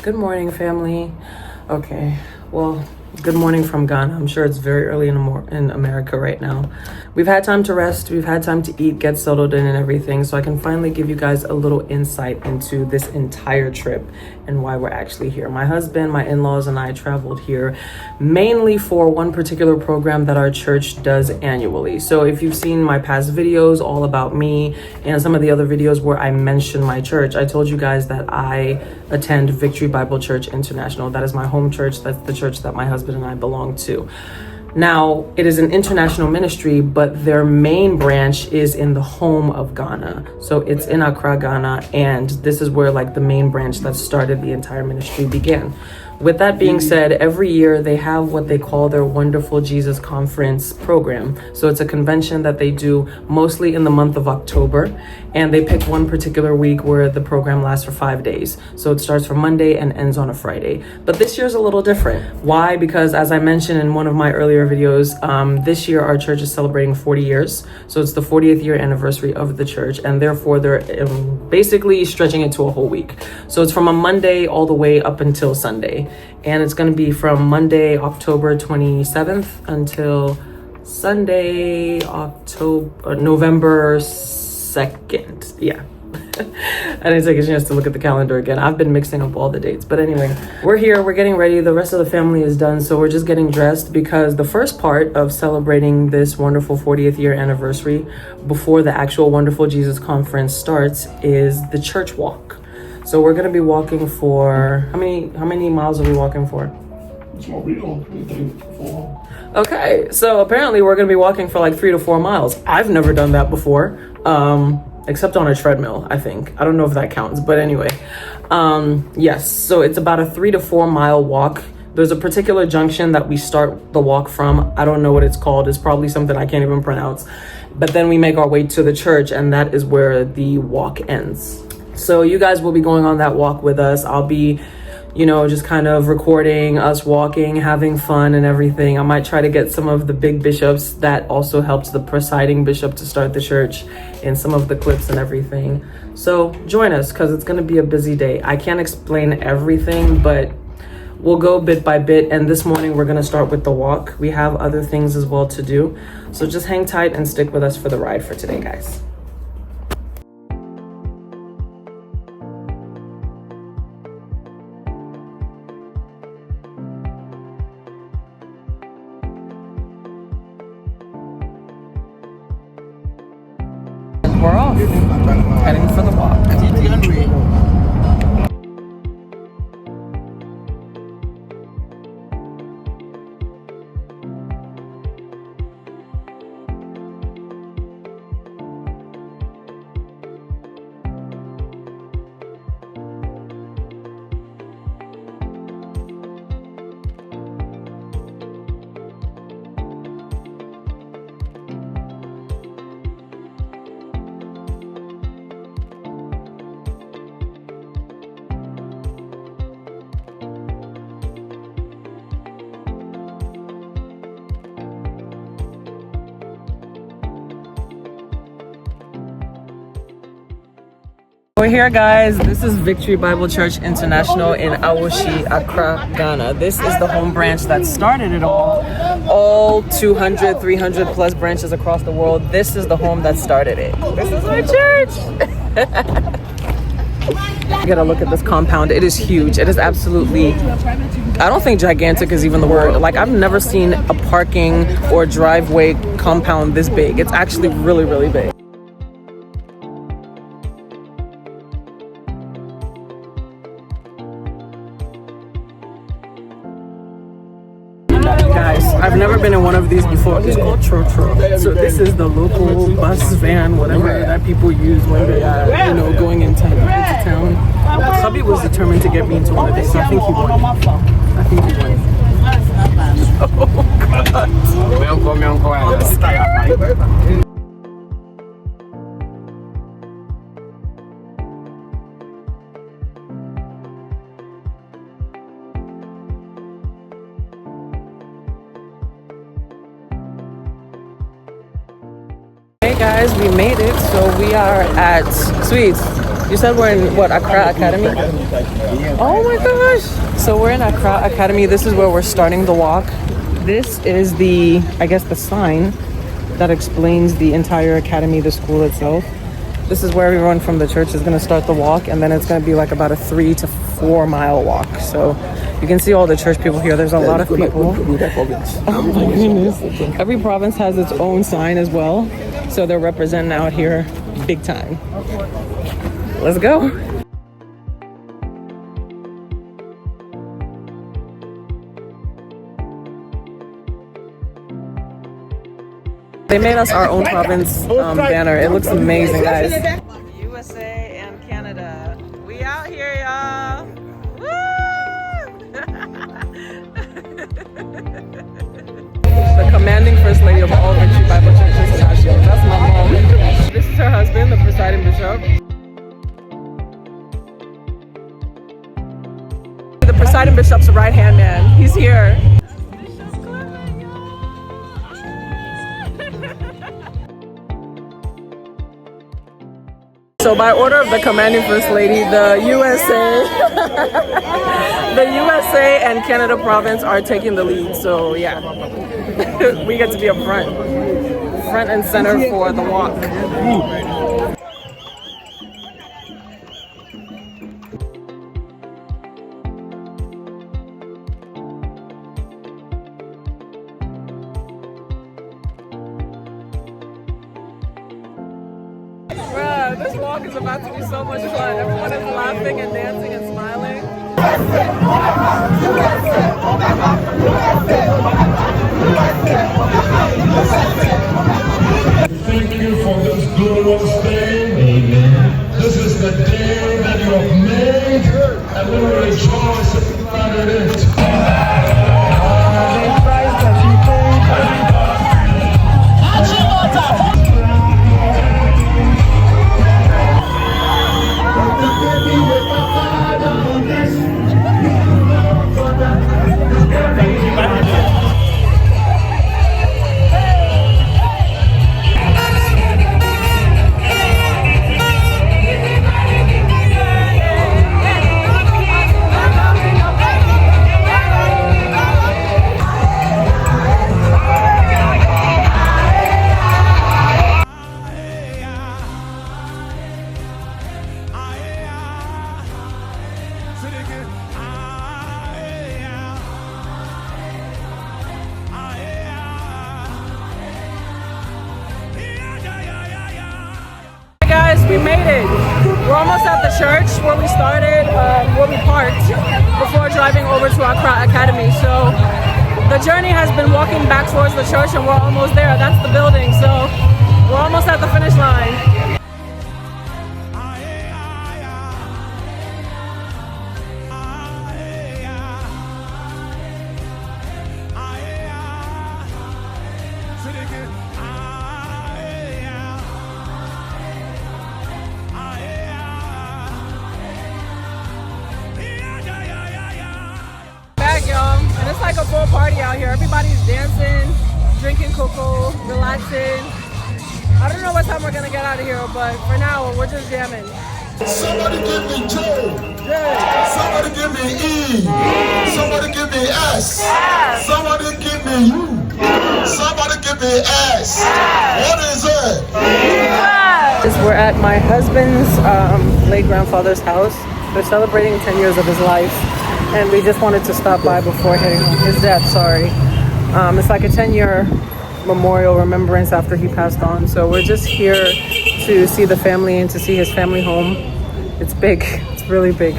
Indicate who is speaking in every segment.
Speaker 1: Good morning, family. Okay, well, good morning from Ghana. I'm sure it's very early in America right now. We've had time to rest, we've had time to eat, get settled in and everything, so I can finally give you guys a little insight into this entire trip and why we're actually here. My husband, my in-laws, and I traveled here mainly for one particular program that our church does annually. So if you've seen my past videos all about me and some of the other videos where I mention my church, I told you guys that I attend Victory Bible Church International. That is my home church. That's the church that my husband and I belong to. Now, it is an international ministry, but their main branch is in the home of Ghana. So it's in Accra, Ghana, and this is where like the main branch that started the entire ministry began. With that being said, every year they have what they call their Wonderful Jesus Conference program. So it's a convention that they do mostly in the month of October, and they pick one particular week where the program lasts for 5 days. So it starts from Monday and ends on a Friday. But this year's a little different. Why? Because as I mentioned in one of my earlier videos, this year our church is celebrating 40 years. So it's the 40th year anniversary of the church, and therefore they're basically stretching it to a whole week. So it's from a Monday all the way up until Sunday. And it's going to be from Monday, October 27th until Sunday, November 2nd. Yeah. I didn't take a chance to look at the calendar again. I've been mixing up all the dates. But anyway, we're here. We're getting ready. The rest of the family is done. So we're just getting dressed because the first part of celebrating this wonderful 40th year anniversary before the actual Wonderful Jesus Conference starts is the church walk. So we're gonna be walking for how many miles are we walking for? Okay, so apparently we're gonna be walking for like 3 to 4 miles. I've never done that before, except on a treadmill, I think. I don't know if that counts, but anyway. Yes, so it's about a 3 to 4 mile walk. There's a particular junction that we start the walk from. I don't know what it's called. It's probably something I can't even pronounce. But then we make our way to the church, and that is where the walk ends. So you guys will be going on that walk with us. I'll be, just kind of recording us walking, having fun and everything. I might try to get some of the big bishops that also helps the presiding bishop to start the church in some of the clips and everything. So join us because it's going to be a busy day. I can't explain everything, but we'll go bit by bit. And this morning we're going to start with the walk. We have other things as well to do. So just hang tight and stick with us for the ride for today, guys. We're off, heading for the walk. We're here, guys. This is Victory Bible Church International in Awoshi, Accra, Ghana. This is the home branch that started it all 200, 300 plus branches across the world. This is the home that started it. This is my church. You gotta look at this compound. It is huge. It is absolutely, I don't think gigantic is even the word. Like, I've never seen a parking or driveway compound this big. It's actually really, really big. Guys, I've never been in one of these before. It's called Tllk. So this is the local bus van, whatever that people use when they are, going into town. Hubby was determined to get me into one of these, so I think he won. Oh God. Hey guys, we made it. So we are at Sweets. You said we're in what, Accra Academy? Oh my gosh! So we're in Accra Academy. This is where we're starting the walk. This is the, I guess, the sign that explains the entire academy, the school itself. This is where everyone from the church is going to start the walk, and then it's going to be like about a 3 to 4 mile walk. So you can see all the church people here. There's a lot of people. Oh my goodness. Every province has its own sign as well. So they're representing out here big time. Let's go. They made us our own province banner. It looks amazing, guys. USA and Canada. We out here, y'all. Woo! The commanding first lady of all Victory Bible Church International. That's my mom. This is her husband, the presiding bishop. The presiding bishop's right-hand man. He's here. So by order of the commanding first lady, the USA, the USA and Canada province are taking the lead. So yeah, we get to be up front and center for the walk. Bruh, this walk is about to be so much fun. Everyone is laughing and dancing and smiling.
Speaker 2: Thank you for this glorious day. Amen. This is the day that you have made, and we will rejoice and be glad in it.
Speaker 1: We made it. We're almost at the church where we started, where we parked before driving over to Accra Academy. So the journey has been walking back towards the church, and we're almost there. That's the building. So we're almost at the finish line. And it's like a full party out here. Everybody's dancing, drinking cocoa, relaxing. I don't know what time we're gonna get out of here, but for now, we're just jamming.
Speaker 2: Somebody give me J. Somebody give me E. Somebody give me S. Somebody give me U. Somebody give me S. What is it?
Speaker 1: We're at my husband's late grandfather's house. They're celebrating 10 years of his life, and we just wanted to stop by before his death. Sorry. It's like a 10-year memorial remembrance after he passed on. So we're just here to see the family and to see his family home. It's big. It's really big.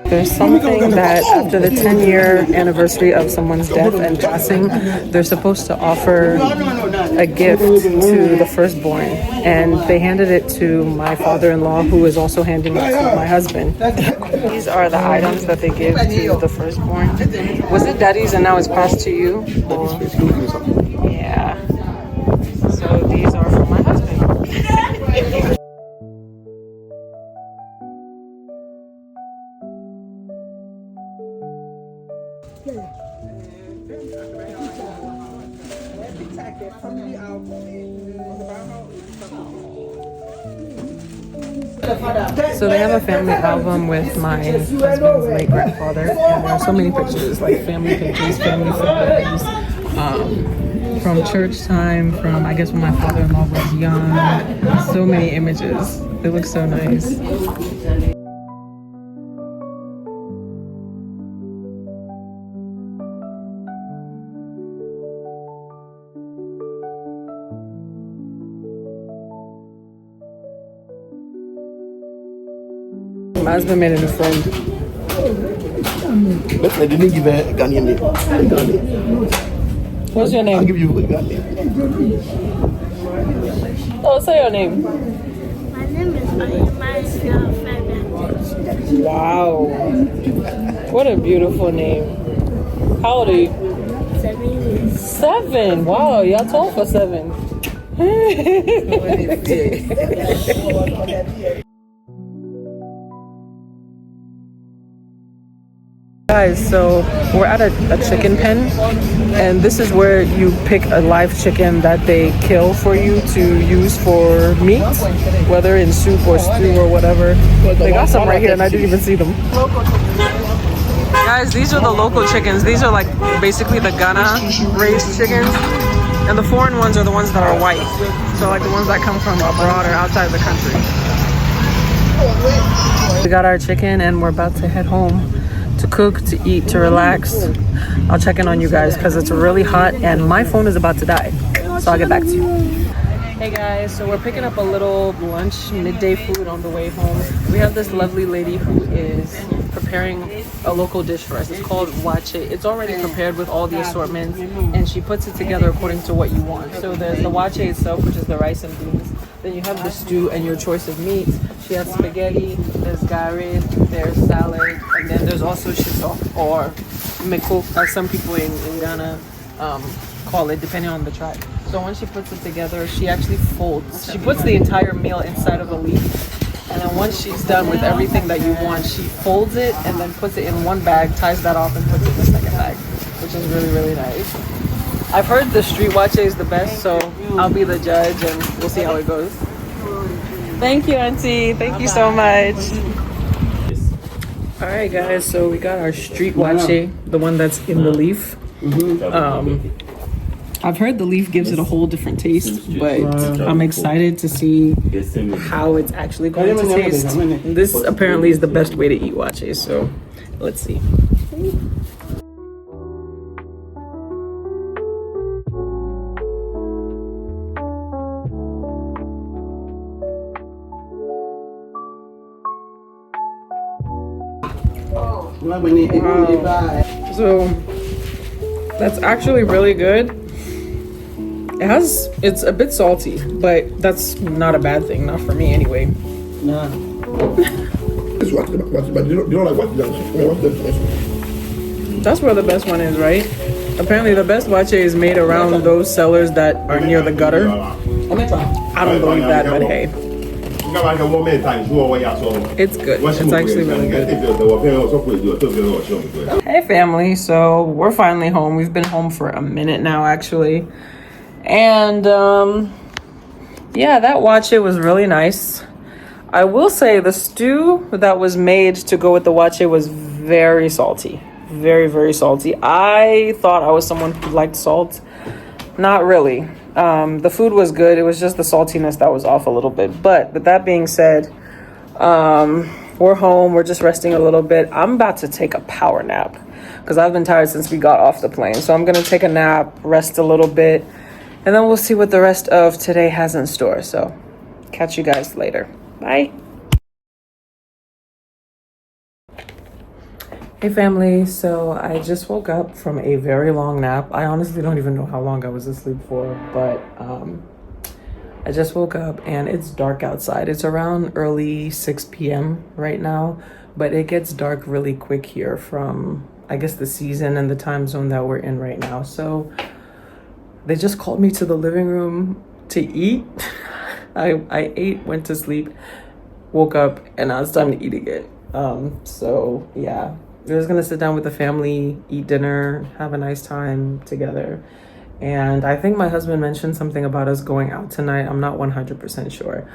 Speaker 1: There's something that after the 10-year anniversary of someone's death and passing, they're supposed to offer a gift to the firstborn. And they handed it to my father-in-law, who is also handing it to my husband. These are the items that they give to the firstborn. Was it daddy's and now it's passed to you? Or? Yeah. So these are for my husband. So they have a family album with my husband's late grandfather, and there are so many pictures, like family pictures, family photos, from church time, from I guess when my father-in-law was young. So many images. They look so nice. My husband made a new friend.
Speaker 3: I didn't give a Ghanaian name.
Speaker 1: What's your
Speaker 3: I'll
Speaker 1: name?
Speaker 3: give you a Ghanaian name.
Speaker 1: Oh, say your name.
Speaker 4: My name is Oyema.
Speaker 1: Wow. What a beautiful name. How old are you?
Speaker 4: 7 years.
Speaker 1: 7. Wow, y'all tall for 7. Guys, so we're at a chicken pen, and this is where you pick a live chicken that they kill for you to use for meat, whether in soup or stew or whatever. They got some right here and I didn't even see them. Guys, these are the local chickens. These are like basically the Ghana raised chickens, and the foreign ones are the ones that are white. So like the ones that come from abroad or outside the country. We got our chicken and we're about to head home to cook, to eat, to relax. I'll check in on you guys because it's really hot and my phone is about to die. So I'll get back to you. Hey guys, so we're picking up a little lunch, midday food on the way home. We have this lovely lady who is preparing a local dish for us. It's called wache. It's already prepared with all the assortments and she puts it together according to what you want. So there's the wache itself, which is the rice and beans. Then you have the stew and your choice of meats. She has spaghetti, there's gare, there's salad, and then there's also shito or meko, as some people in Ghana call it, depending on the tribe. So when she puts it together, she actually folds. She puts the entire meal inside of a leaf. And then once she's done with everything that you want, she folds it and then puts it in one bag, ties that off, and puts it in the second bag, which is really, really nice. I've heard the street wache is the best, so I'll be the judge and we'll see how it goes. Thank you, Auntie. Thank you so much. All right, guys. So we got our street wache, the one that's in the leaf. I've heard the leaf gives it a whole different taste, but I'm excited to see how it's actually going to taste. This apparently is the best way to eat wache, so let's see. Wow. So that's actually really good. It's a bit salty, but that's not a bad thing, not for me anyway.
Speaker 3: Nah. But you don't like what's the best one?
Speaker 1: That's where the best one is, right? Apparently the best wache is made around those sellers that are near the gutter. I don't believe that, but hey. It's good. It's actually really good. Hey family, so we're finally home. We've been home for a minute now actually. And yeah, that wache was really nice. I will say the stew that was made to go with the wache was very salty. Very, very salty. I thought I was someone who liked salt. Not really. The food was good. It was just the saltiness that was off a little bit. But with that being said, we're home. We're just resting a little bit. I'm about to take a power nap because I've been tired since we got off the plane. So I'm going to take a nap, rest a little bit, and then we'll see what the rest of today has in store. So catch you guys later. Bye. Hey family, so I just woke up from a very long nap. I honestly don't even know how long I was asleep for, but I just woke up and it's dark outside. It's around early 6 p.m. right now, but it gets dark really quick here from, I guess, the season and the time zone that we're in right now. So they just called me to the living room to eat. I ate, went to sleep, woke up, and now it's time to eat again. So yeah. we're just gonna sit down with the family, eat dinner, have a nice time together. And I think my husband mentioned something about us going out tonight. I'm not 100% sure.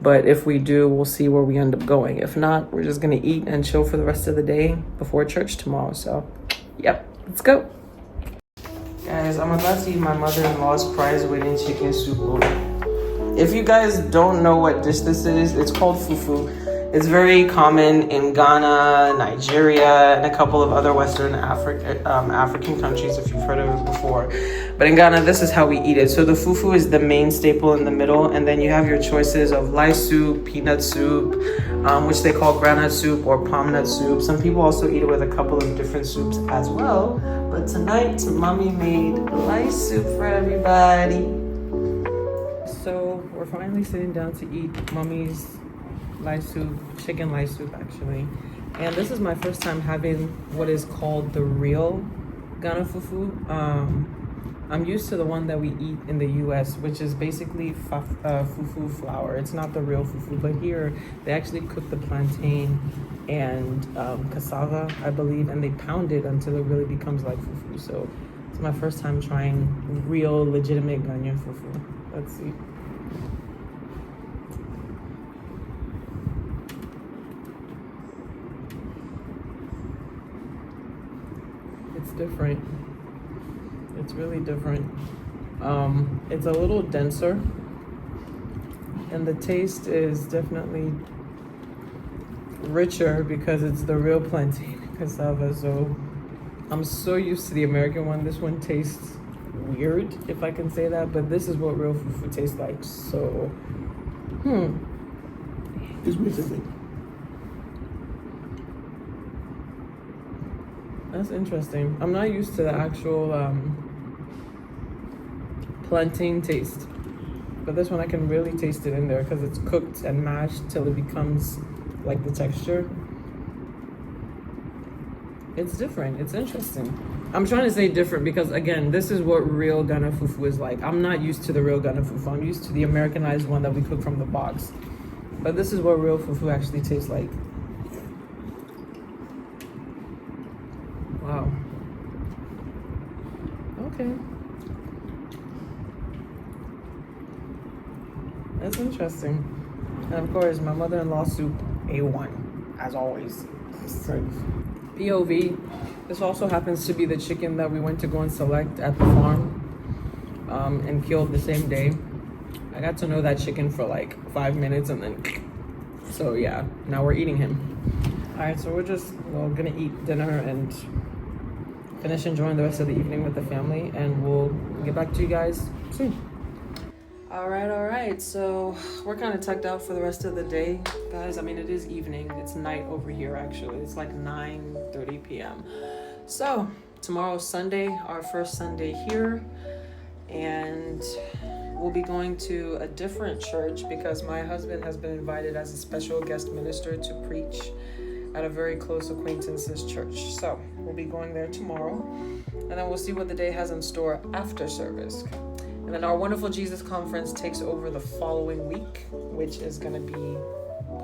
Speaker 1: But if we do, we'll see where we end up going. If not, we're just gonna eat and chill for the rest of the day before church tomorrow. So, yep, let's go. Guys, I'm about to eat my mother-in-law's prize winning chicken soup bowl. If you guys don't know what dish this is, it's called fufu. It's very common in Ghana, Nigeria, and a couple of other Western African countries, if you've heard of it before. But in Ghana, this is how we eat it. So the fufu is the main staple in the middle, and then you have your choices of rice soup, peanut soup, which they call granite soup or palm nut soup. Some people also eat it with a couple of different soups as well. But tonight, mommy made rice soup for everybody. So we're finally sitting down to eat mommy's rice soup, chicken rice soup actually. And this is my first time having what is called the real Ghana fufu. I'm used to the one that we eat in the US, which is basically fufu flour. It's not the real fufu, but here they actually cook the plantain and cassava, I believe, and they pound it until it really becomes like fufu. So it's my first time trying real, legitimate Ghanaian fufu. Let's see. It's different. It's really different. It's a little denser, and the taste is definitely richer because it's the real plantain cassava. So I'm so used to the American one. This one tastes weird, if I can say that, but this is what real fufu tastes like. So,
Speaker 3: It's basically.
Speaker 1: That's interesting. I'm not used to the actual plantain taste, but this one I can really taste it in there because it's cooked and mashed till it becomes like the texture. It's different. It's interesting. I'm trying to say different because, again, this is what real Ghana fufu is like. I'm not used to the real Ghana fufu. I'm used to the Americanized one that we cook from the box. But this is what real fufu actually tastes like. Wow. Okay. That's interesting. And of course, my mother-in-law soup, A1, as always. POV. This also happens to be the chicken that we went to go and select at the farm and killed the same day. I got to know that chicken for like 5 minutes and then, so yeah, now we're eating him. All right, so we're gonna eat dinner and finish enjoying the rest of the evening with the family, and we'll get back to you guys soon. All right, so we're kind of tucked out for the rest of the day, guys. I mean, it is evening. It's night over here, actually. It's like 9:30 p.m. So tomorrow's Sunday, our first Sunday here, and we'll be going to a different church because my husband has been invited as a special guest minister to preach at a very close acquaintance's church. So we'll be going there tomorrow, and then we'll see what the day has in store after service. And then our Wonderful Jesus Conference takes over the following week, which is going to be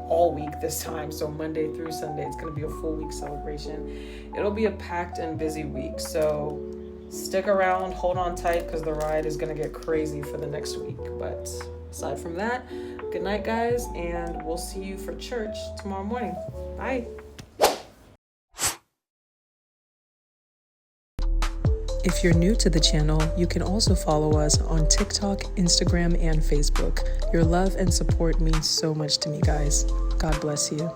Speaker 1: all week this time. So Monday through Sunday, it's going to be a full week celebration. It'll be a packed and busy week. So stick around, hold on tight, because the ride is going to get crazy for the next week. But aside from that, good night, guys, and we'll see you for church tomorrow morning. Bye. If you're new to the channel, you can also follow us on TikTok, Instagram, and Facebook. Your love and support means so much to me, guys. God bless you.